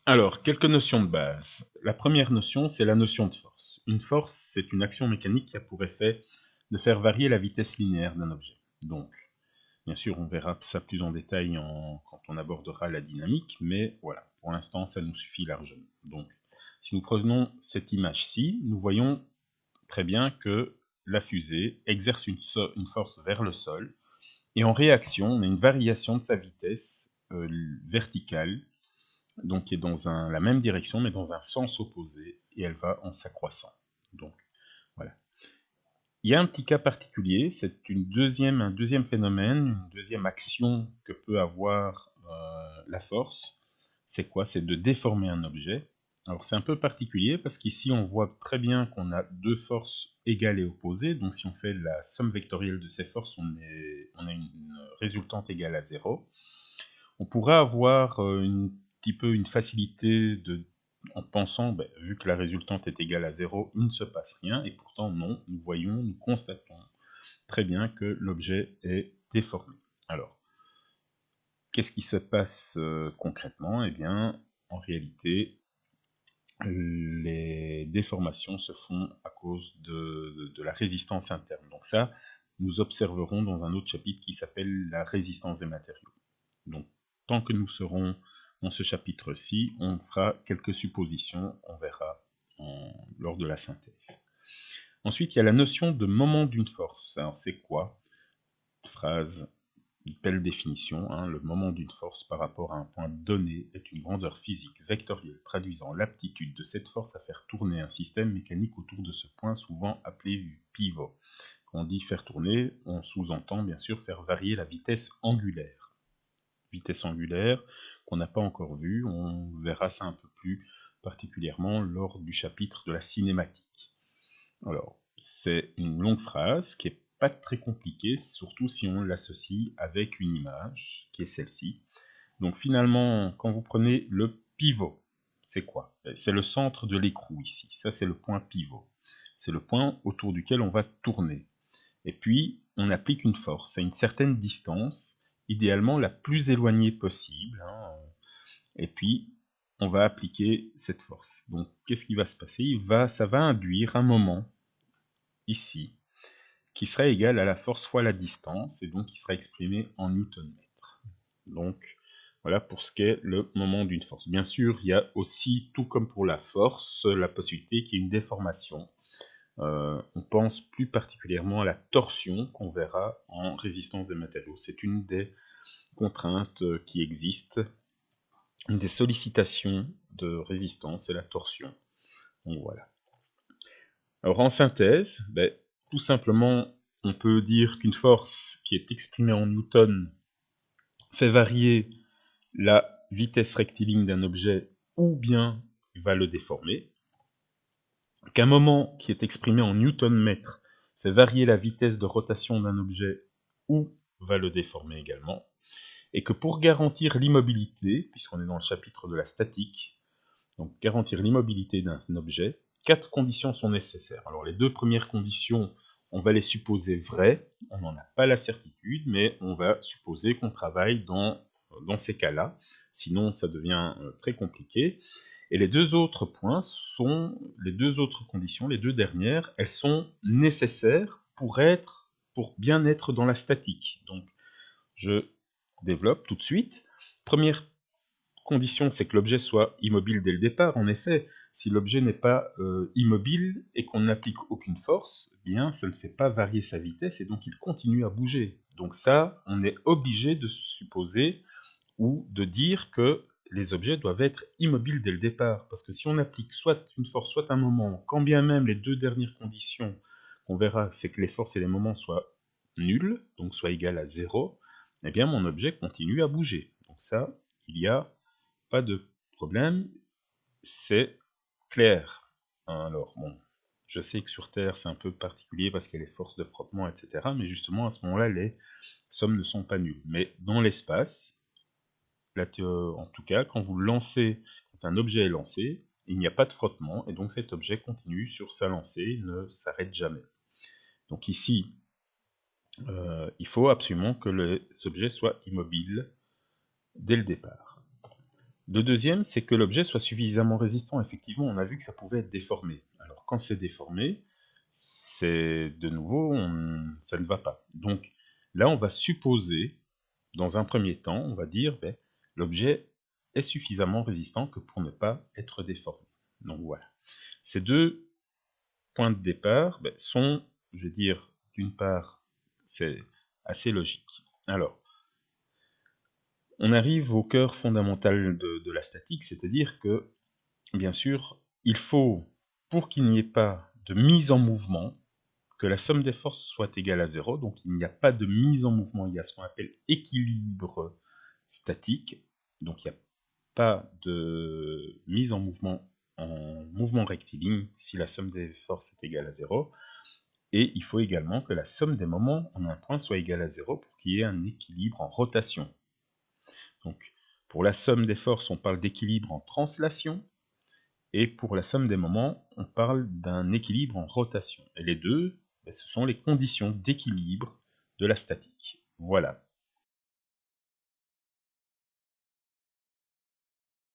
Alors, quelques notions de base. La première notion, c'est la notion de force. Une force, c'est une action mécanique qui a pour effet de faire varier la vitesse linéaire d'un objet. Donc, bien sûr, on verra ça plus en détail quand on abordera la dynamique, mais voilà, pour l'instant, ça nous suffit largement. Donc, si nous prenons cette image-ci, nous voyons très bien que la fusée exerce une force vers le sol, et en réaction, on a une variation de sa vitesse verticale, donc qui est dans la même direction, mais dans un sens opposé, et elle va en s'accroissant. Donc, voilà. Il y a un petit cas particulier, c'est un deuxième phénomène, une deuxième action que peut avoir la force. C'est quoi? C'est de déformer un objet. Alors c'est un peu particulier parce qu'ici on voit très bien qu'on a deux forces égales et opposées. Donc si on fait la somme vectorielle de ces forces, on a une résultante égale à 0. On pourrait avoir un petit peu une facilité en pensant, vu que la résultante est égale à 0, il ne se passe rien, et pourtant non, nous constatons très bien que l'objet est déformé. Alors, qu'est-ce qui se passe concrètement? Eh bien, en réalité, les déformations se font à cause de la résistance interne. Donc ça, nous observerons dans un autre chapitre qui s'appelle la résistance des matériaux. Donc, tant que nous serons dans ce chapitre-ci, on fera quelques suppositions, on verra lors de la synthèse. Ensuite, il y a la notion de moment d'une force. Alors, c'est quoi? Phrase, une belle définition. Le moment d'une force par rapport à un point donné est une grandeur physique vectorielle traduisant l'aptitude de cette force à faire tourner un système mécanique autour de ce point, souvent appelé pivot. Quand on dit faire tourner, on sous-entend bien sûr faire varier la vitesse angulaire. Vitesse angulaire qu'on n'a pas encore vue, on verra ça un peu plus particulièrement lors du chapitre de la cinématique. Alors, c'est une longue phrase qui est pas très compliquée, surtout si on l'associe avec une image, qui est celle-ci. Donc finalement, quand vous prenez le pivot, c'est quoi? C'est le centre de l'écrou ici, ça c'est le point pivot. C'est le point autour duquel on va tourner. Et puis, on applique une force à une certaine distance, idéalement la plus éloignée possible, et puis on va appliquer cette force. Donc qu'est-ce qui va se passer? Ça va induire un moment, ici, qui sera égal à la force fois la distance, et donc qui sera exprimé en newton-mètre. Donc, voilà pour ce qu'est le moment d'une force. Bien sûr, il y a aussi, tout comme pour la force, la possibilité qu'il y ait une déformation. On pense plus particulièrement à la torsion qu'on verra en résistance des matériaux. C'est une des contraintes qui existent, une des sollicitations de résistance, c'est la torsion. Donc voilà. Alors en synthèse, tout simplement, on peut dire qu'une force qui est exprimée en newton fait varier la vitesse rectiligne d'un objet ou bien va le déformer, qu'un moment qui est exprimé en newton-mètre fait varier la vitesse de rotation d'un objet ou va le déformer également, et que pour garantir l'immobilité, puisqu'on est dans le chapitre de la statique, donc garantir l'immobilité d'un objet, 4 conditions sont nécessaires. Alors les deux premières conditions, on va les supposer vraies, on n'en a pas la certitude, mais on va supposer qu'on travaille dans ces cas-là, sinon ça devient très compliqué. Et les deux autres points les deux autres conditions, les deux dernières, elles sont nécessaires pour bien être dans la statique. Donc je développe tout de suite. Première condition, c'est que l'objet soit immobile dès le départ. En effet, si l'objet n'est pas immobile et qu'on n'applique aucune force, eh bien, ça ne fait pas varier sa vitesse et donc il continue à bouger. Donc ça, on est obligé de supposer ou de dire que les objets doivent être immobiles dès le départ. Parce que si on applique soit une force, soit un moment, quand bien même les deux dernières conditions qu'on verra, c'est que les forces et les moments soient nuls, donc soient égales à 0, eh bien mon objet continue à bouger. Donc ça, il n'y a pas de problème, c'est clair. Alors bon, je sais que sur Terre c'est un peu particulier parce qu'il y a les forces de frottement, etc. Mais justement à ce moment-là, les sommes ne sont pas nulles. Mais dans l'espace, en tout cas, quand un objet est lancé, il n'y a pas de frottement, et donc cet objet continue sur sa lancée, il ne s'arrête jamais. Donc ici, il faut absolument que les objets soient immobiles dès le départ. Le deuxième, c'est que l'objet soit suffisamment résistant. Effectivement, on a vu que ça pouvait être déformé. Alors, quand c'est déformé, c'est de nouveau, ça ne va pas. Donc, là, on va supposer, dans un premier temps, on va dire, ben, l'objet est suffisamment résistant que pour ne pas être déformé. Donc, voilà. Ces deux points de départ ben, sont, je vais dire, d'une part, c'est assez logique. Alors, on arrive au cœur fondamental de la statique, c'est-à-dire que, bien sûr, il faut, pour qu'il n'y ait pas de mise en mouvement, que la somme des forces soit égale à 0, donc il n'y a pas de mise en mouvement, il y a ce qu'on appelle équilibre statique, donc il n'y a pas de mise en mouvement rectiligne si la somme des forces est égale à 0, et il faut également que la somme des moments en un point soit égale à 0 pour qu'il y ait un équilibre en rotation. Donc, pour la somme des forces, on parle d'équilibre en translation, et pour la somme des moments, on parle d'un équilibre en rotation. Et les deux, ce sont les conditions d'équilibre de la statique. Voilà.